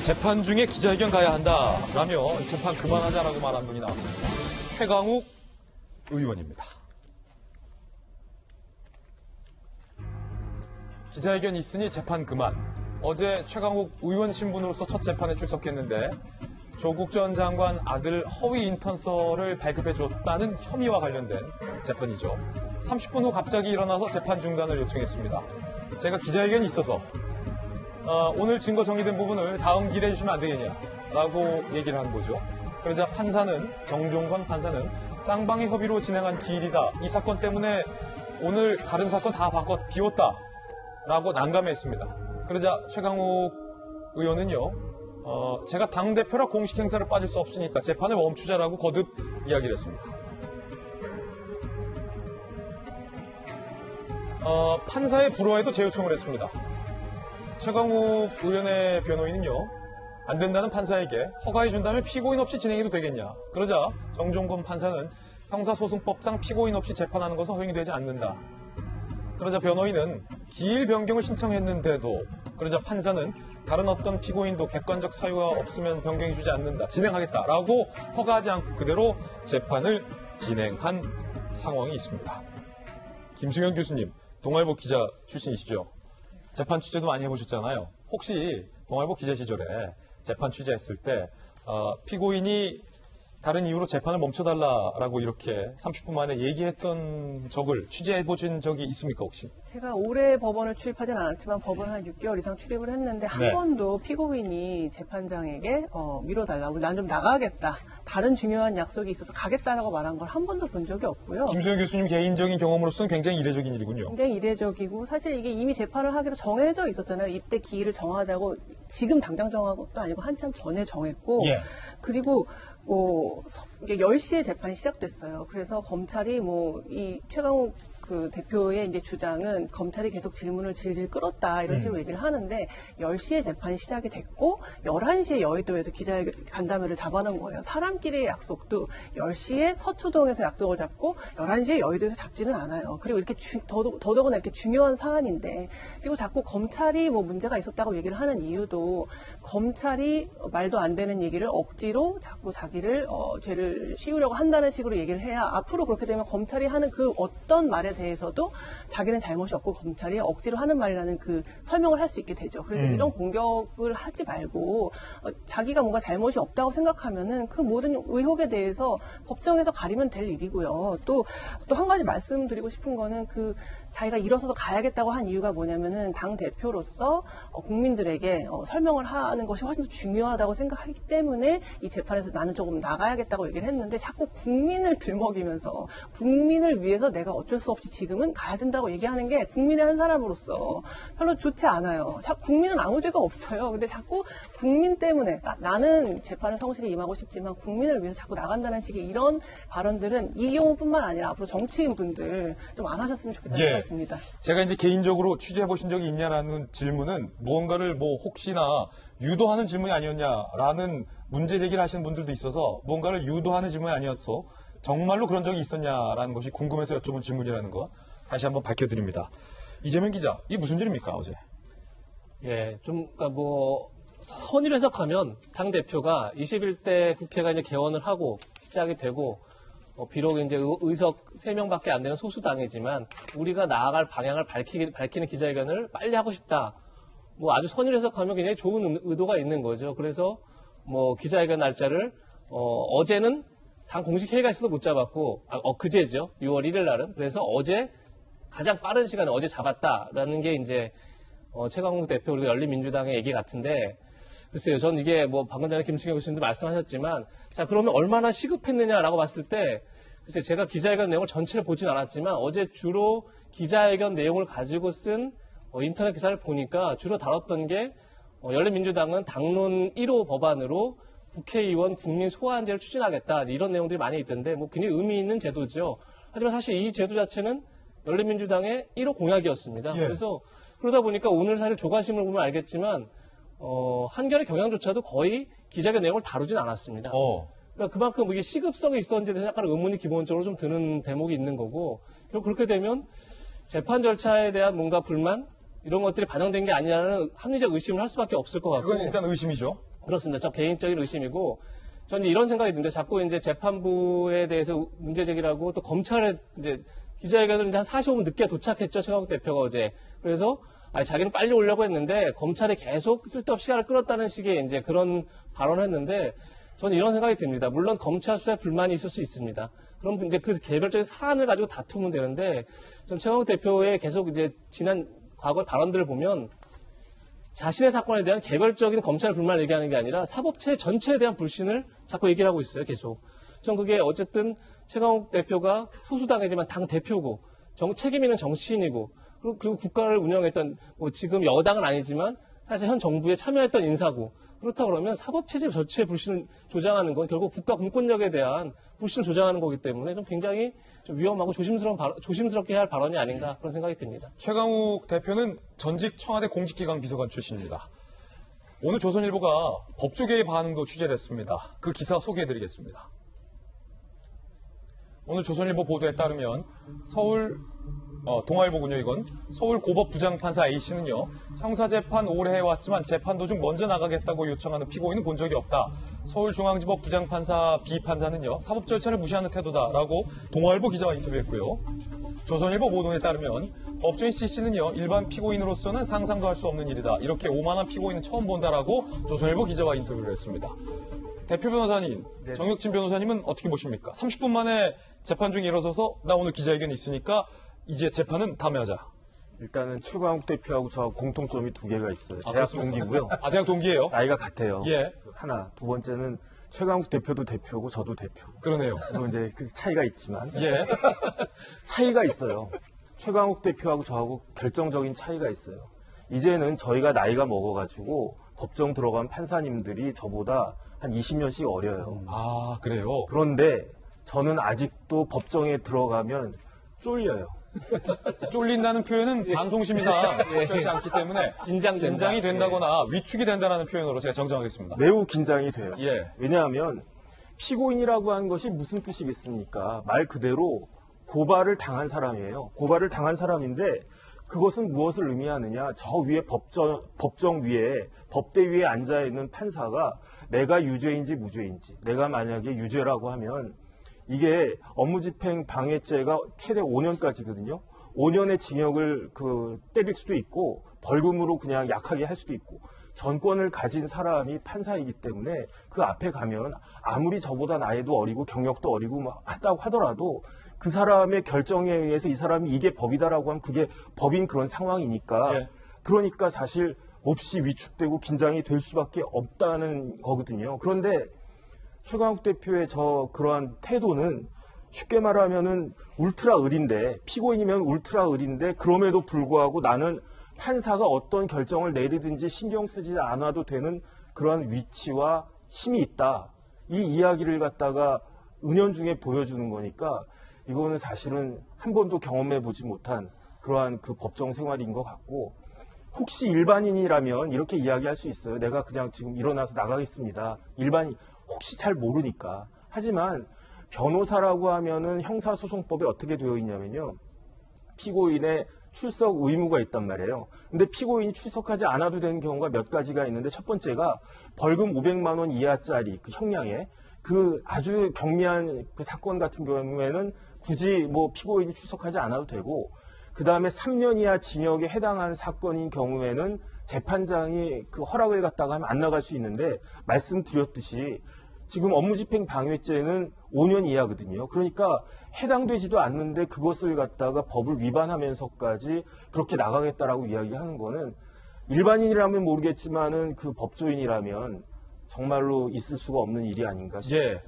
재판 중에 기자회견 가야 한다라며 재판 그만하자라고 말한 분이 나왔습니다. 최강욱 의원입니다. 기자회견 있으니 재판 그만. 어제 최강욱 의원 신분으로서 첫 재판에 출석했는데 조국 전 장관 아들 허위 인턴서를 발급해줬다는 혐의와 관련된 재판이죠. 30분 후 갑자기 일어나서 재판 중단을 요청했습니다. 제가 기자회견이 있어서 오늘 증거 정리된 부분을 다음 기일에 해주시면 안 되겠냐라고 얘기를 한 거죠. 그러자 정종건 판사는 쌍방의 협의로 진행한 기일이다. 이 사건 때문에 오늘 다른 사건 다 비웠다라고 난감했습니다. 그러자 최강욱 의원은요. 제가 당대표라 공식 행사를 빠질 수 없으니까 재판을 멈추자라고 거듭 이야기를 했습니다. 판사의 불허에도 재요청을 했습니다. 최강욱 의원의 변호인은요. 안 된다는 판사에게 허가해준다면 피고인 없이 진행해도 되겠냐. 그러자 정종건 판사는 형사소송법상 피고인 없이 재판하는 것은 허용이 되지 않는다. 그러자 변호인은 기일 변경을 신청했는데도 그러자 판사는 다른 어떤 피고인도 객관적 사유가 없으면 변경해주지 않는다. 진행하겠다라고 허가하지 않고 그대로 재판을 진행한 상황이 있습니다. 김승현 교수님, 동아일보 기자 출신이시죠? 재판 취재도 많이 해보셨잖아요. 혹시 동아일보 기자 시절에 재판 취재했을 때 피고인이 다른 이유로 재판을 멈춰달라라고 이렇게 30분 만에 얘기했던 적을 취재해보신 적이 있습니까 혹시? 제가 올해 법원을 출입하진 않았지만 법원 한 6개월 이상 출입을 했는데 한 네. 번도 피고인이 재판장에게 미뤄달라고 난 좀 나가겠다. 다른 중요한 약속이 있어서 가겠다라고 말한 걸 한 번도 본 적이 없고요. 김수현 교수님 개인적인 경험으로서는 굉장히 이례적인 일이군요. 굉장히 이례적이고 사실 이게 이미 재판을 하기로 정해져 있었잖아요. 이때 기일을 정하자고 지금 당장 정한 것도 아니고 한참 전에 정했고 예. 그리고 이게 10시에 재판이 시작됐어요. 그래서 검찰이 이 최강욱 그 대표의 이제 주장은 검찰이 계속 질문을 질질 끌었다 이런 식으로 얘기를 하는데 10시에 재판이 시작이 됐고 11시에 여의도에서 기자회견 간담회를 잡아놓은 거예요. 사람끼리의 약속도 10시에 서초동에서 약속을 잡고 11시에 여의도에서 잡지는 않아요. 그리고 이렇게 더더구나 이렇게 중요한 사안인데 그리고 자꾸 검찰이 문제가 있었다고 얘기를 하는 이유도 검찰이 말도 안 되는 얘기를 억지로 자꾸 자기를 죄를 씌우려고 한다는 식으로 얘기를 해야 앞으로 그렇게 되면 검찰이 하는 그 어떤 말에 대해서도 자기는 잘못이 없고 검찰이 억지로 하는 말이라는 그 설명을 할 수 있게 되죠. 그래서 이런 공격을 하지 말고 자기가 뭔가 잘못이 없다고 생각하면은 그 모든 의혹에 대해서 법정에서 가리면 될 일이고요. 또 한 가지 말씀드리고 싶은 거는 자기가 일어서서 가야겠다고 한 이유가 뭐냐면은 당 대표로서 국민들에게 설명을 하는 것이 훨씬 더 중요하다고 생각하기 때문에 이 재판에서 나는 조금 나가야겠다고 얘기를 했는데 자꾸 국민을 들먹이면서 국민을 위해서 내가 어쩔 수 없이 지금은 가야 된다고 얘기하는 게 국민의 한 사람으로서 별로 좋지 않아요. 국민은 아무 죄가 없어요. 근데 자꾸 국민 때문에 나는 재판을 성실히 임하고 싶지만 국민을 위해서 자꾸 나간다는 식의 이런 발언들은 이 경우뿐만 아니라 앞으로 정치인분들 좀 안 하셨으면 좋겠다는 생각이 듭니다. 제가 이제 개인적으로 취재해보신 적이 있냐라는 질문은 무언가를 혹시나 유도하는 질문이 아니었냐라는 문제 제기를 하시는 분들도 있어서 무언가를 유도하는 질문이 아니어서 정말로 그런 적이 있었냐라는 것이 궁금해서 여쭤본 질문이라는 거 다시 한번 밝혀드립니다. 이재명 기자, 이게 무슨 일입니까 어제? 예, 선의를 해석하면 당대표가 21대 국회가 이제 개원을 하고 시작이 되고 비록 이제 의석 3명밖에 안 되는 소수당이지만 우리가 나아갈 방향을 밝히는 기자회견을 빨리 하고 싶다. 아주 선의를 해석하면 굉장히 좋은 의도가 있는 거죠. 그래서 기자회견 날짜를 어제는 당 공식 회의가 있어도 못 잡았고 그제죠. 6월 1일 날은. 그래서 어제 가장 빠른 시간에 어제 잡았다라는 게 이제 최강욱 대표 그리고 열린민주당의 얘기 같은데 글쎄요. 전 이게 방금 전에 김승현 교수님도 말씀하셨지만 자 그러면 얼마나 시급했느냐라고 봤을 때 글쎄요. 제가 기자회견 내용을 전체를 보진 않았지만 어제 주로 기자회견 내용을 가지고 쓴 인터넷 기사를 보니까 주로 다뤘던 게 열린민주당은 당론 1호 법안으로 국회의원 국민 소환제를 추진하겠다 이런 내용들이 많이 있던데 굉장히 의미 있는 제도죠. 하지만 사실 이 제도 자체는 열린민주당의 1호 공약이었습니다. 예. 그래서 그러다 보니까 오늘 사실 조간신문을 보면 알겠지만 한겨레 경향조차도 거의 기자회견 내용을 다루진 않았습니다. 그러니까 그만큼 이게 시급성이 있었는지에 대해서 약간 의문이 기본적으로 좀 드는 대목이 있는 거고 결국 그렇게 되면 재판 절차에 대한 뭔가 불만 이런 것들이 반영된 게 아니라는 합리적 의심을 할 수밖에 없을 것 같고 그건 일단 의심이죠. 그렇습니다. 저 개인적인 의심이고, 저는 이런 생각이 드는데, 자꾸 이제 재판부에 대해서 문제 제기라고 또 검찰에 이제 기자회견을 이제 한 45분 늦게 도착했죠. 최강욱 대표가 어제. 그래서 자기는 빨리 오려고 했는데 검찰이 계속 쓸데없이 시간을 끌었다는 식의 이제 그런 발언을 했는데, 저는 이런 생각이 듭니다. 물론 검찰 수사에 불만이 있을 수 있습니다. 그럼 이제 그 개별적인 사안을 가지고 다투면 되는데, 전 최강욱 대표의 계속 이제 지난 과거 발언들을 보면 자신의 사건에 대한 개별적인 검찰 불만을 얘기하는 게 아니라 사법체 전체에 대한 불신을 자꾸 얘기를 하고 있어요. 계속. 전 그게 어쨌든 최강욱 대표가 소수당이지만 당 대표고 책임 있는 정치인이고 그리고 국가를 운영했던 뭐 지금 여당은 아니지만 사실 현 정부에 참여했던 인사고, 그렇다 그러면 사법체제 전체의 불신을 조장하는 건 결국 국가 공권력에 대한 불신을 조장하는 거기 때문에 좀 굉장히 좀 위험하고 조심스럽게 해야 할 발언이 아닌가 그런 생각이 듭니다. 최강욱 대표는 전직 청와대 공직기강 비서관 출신입니다. 오늘 조선일보가 법조계의 반응도 취재를 했습니다. 그 기사 소개해드리겠습니다. 오늘 조선일보 보도에 따르면 동아일보군요, 이건. 서울 고법 부장판사 A씨는요, 형사재판 오래 해왔지만 재판 도중 먼저 나가겠다고 요청하는 피고인은 본 적이 없다. 서울중앙지법 부장판사 B판사는요, 사법 절차를 무시하는 태도다라고 동아일보 기자와 인터뷰했고요. 조선일보 보도에 따르면 법조인 C씨는요, 일반 피고인으로서는 상상도 할 수 없는 일이다. 이렇게 오만한 피고인은 처음 본다라고 조선일보 기자와 인터뷰를 했습니다. 대표 변호사님, 네. 정혁진 변호사님은 어떻게 보십니까? 30분 만에 재판 중에 일어서서 나 오늘 기자회견이 있으니까 이제 재판은 다음에 하자. 일단은 최강욱 대표하고 저 공통점이 두 개가 있어요. 아, 대학 그렇습니까? 동기고요. 대학 동기예요? 나이가 같아요. 예. 하나. 두 번째는 최강욱 대표도 대표고 저도 대표. 그러네요. 물론 이제 그 차이가 있지만 예. 차이가 있어요. 최강욱 대표하고 저하고 결정적인 차이가 있어요. 이제는 저희가 나이가 먹어가지고 법정 들어간 판사님들이 저보다 한 20년씩 어려요. 아, 그래요? 그런데 저는 아직도 법정에 들어가면 쫄려요. 쫄린다는 표현은 방송심의상 적절치 않기 때문에 긴장이 된다거나 위축이 된다는 표현으로 제가 정정하겠습니다. 매우 긴장이 돼요. 예. 왜냐하면 피고인이라고 하는 것이 무슨 뜻이겠습니까? 말 그대로 고발을 당한 사람이에요. 고발을 당한 사람인데 그것은 무엇을 의미하느냐? 저 위에 법정 위에 법대 위에 앉아 있는 판사가 내가 유죄인지 무죄인지, 내가 만약에 유죄라고 하면 이게 업무집행 방해죄가 최대 5년까지거든요. 5년의 징역을 때릴 수도 있고 벌금으로 그냥 약하게 할 수도 있고, 전권을 가진 사람이 판사이기 때문에 그 앞에 가면 아무리 저보다 나이도 어리고 경력도 어리고 막 하다고 하더라도 그 사람의 결정에 의해서 이 사람이 이게 법이다라고 하면 그게 법인 그런 상황이니까 예. 그러니까 사실 몹시 위축되고 긴장이 될 수밖에 없다는 거거든요. 그런데 최강욱 대표의 그러한 태도는 쉽게 말하면은 울트라 을인데, 피고인이면 울트라 을인데 그럼에도 불구하고 나는 판사가 어떤 결정을 내리든지 신경 쓰지 않아도 되는 그런 위치와 힘이 있다. 이 이야기를 갖다가 은연중에 보여주는 거니까 이거는 사실은 한 번도 경험해 보지 못한 그러한 그 법정 생활인 것 같고, 혹시 일반인이라면 이렇게 이야기할 수 있어요. 내가 그냥 지금 일어나서 나가겠습니다. 일반인 혹시 잘 모르니까. 하지만 변호사라고 하면은 형사소송법에 어떻게 되어 있냐면요, 피고인의 출석 의무가 있단 말이에요. 근데 피고인이 출석하지 않아도 되는 경우가 몇 가지가 있는데, 첫 번째가 벌금 500만 원 이하짜리 그 형량의 그 아주 경미한 그 사건 같은 경우에는 굳이 뭐 피고인이 출석하지 않아도 되고, 그 다음에 3년 이하 징역에 해당하는 사건인 경우에는 재판장이 그 허락을 갖다가 하면 안 나갈 수 있는데, 말씀드렸듯이 지금 업무집행 방해죄는 5년 이하거든요. 그러니까 해당되지도 않는데 그것을 갖다가 법을 위반하면서까지 그렇게 나가겠다라고 이야기하는 거는, 일반인이라면 모르겠지만은 그 법조인이라면 정말로 있을 수가 없는 일이 아닌가 싶습니다. 예.